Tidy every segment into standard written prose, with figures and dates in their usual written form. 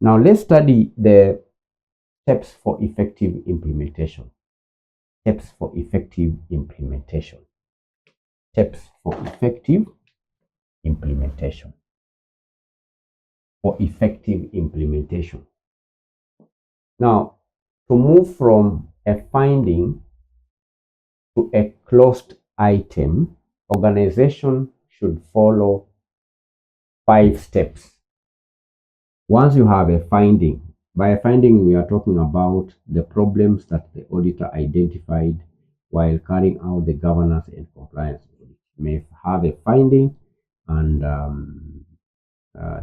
Now let's study the steps for effective implementation. Steps for effective implementation. Steps for effective implementation. For effective implementation. Now, to move from a finding to a closed item, organization should follow 5 steps. Once you have a finding, by a finding we are talking about the problems that the auditor identified while carrying out the governance and compliance audit. You may have a finding, and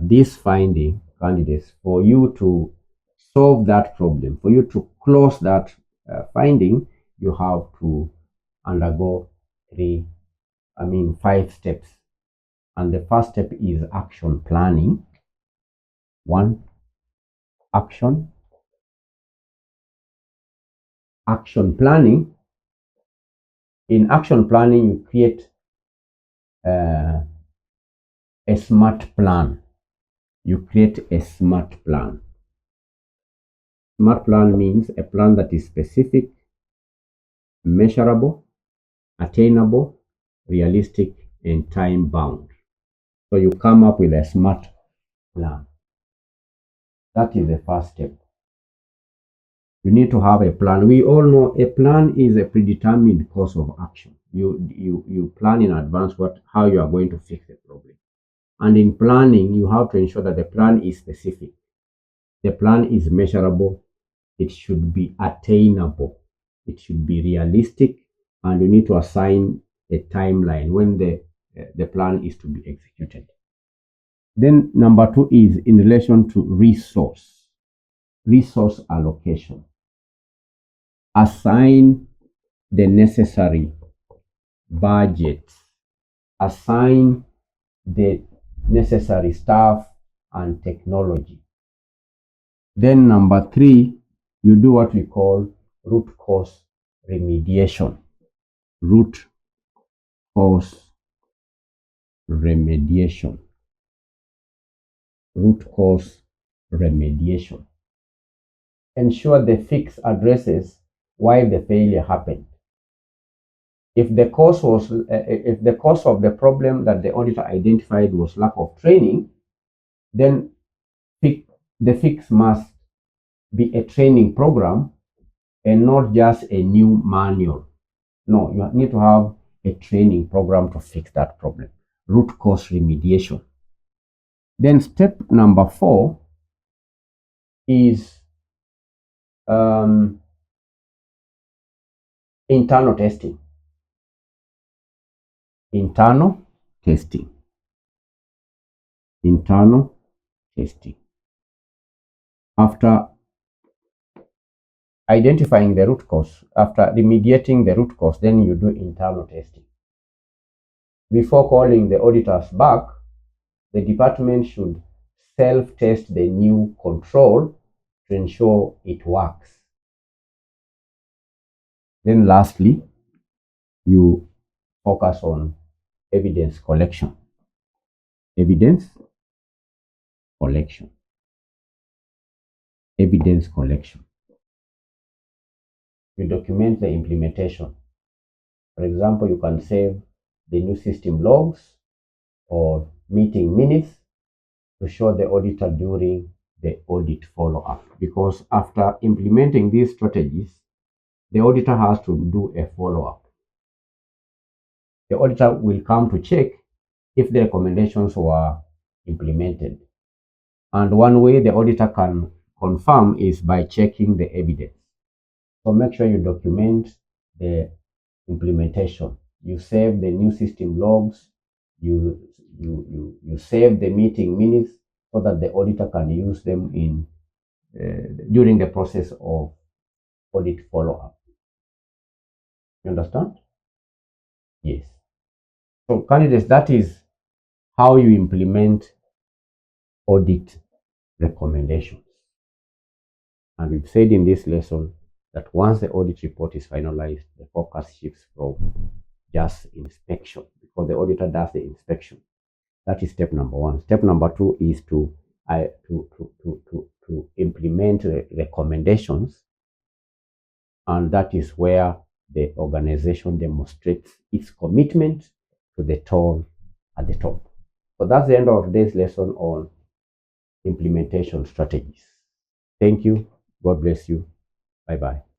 this finding, candidates, for you to solve that problem, for you to close that finding, you have to undergo 5 steps. And the first step is action planning. 1, action planning. In action planning, you create a SMART plan. You create a SMART plan. SMART plan means a plan that is specific, measurable, attainable, realistic, and time bound. So you come up with a SMART plan. That is the first step. You need to have a plan. We all know a plan is a predetermined course of action. You plan in advance how you are going to fix the problem. And in planning, you have to ensure that the plan is specific. The plan is measurable. It should be attainable. It should be realistic. And you need to assign a timeline when the plan is to be executed. Then number 2 is in relation to resource allocation. Assign the necessary budget. Assign the necessary staff and technology. Then number 3, you do what we call root cause remediation. Root cause remediation. Root cause remediation. Ensure the fix addresses why the failure happened. If the cause of the problem that the auditor identified was lack of training, then the fix must be a training program and not just a new manual. No, you need to have a training program to fix that problem. Root cause remediation. Then step number 4 is internal testing. Internal testing. Internal testing. After identifying the root cause, after remediating the root cause, then you do internal testing. Before calling the auditors back, the department should self-test the new control to ensure it works. Then lastly, you focus on evidence collection. Evidence collection. Evidence collection. You document the implementation. For example, you can save the new system logs or meeting minutes to show the auditor during the audit follow-up. Because after implementing these strategies, the auditor has to do a follow-up. The auditor will come to check if the recommendations were implemented. And one way the auditor can confirm is by checking the evidence. So make sure you document the implementation. You save the new system logs, you save the meeting minutes so that the auditor can use them in during the process of audit follow-up. You understand? Yes. So candidates, that is how you implement audit recommendations. And we've said in this lesson that once the audit report is finalized, the focus shifts from just inspection, because the auditor does the inspection. That is step number one. Step number two is to implement recommendations, and that is where the organization demonstrates its commitment to the tone at the top. So that's the end of today's lesson on implementation strategies. Thank you. God bless you. Bye-bye.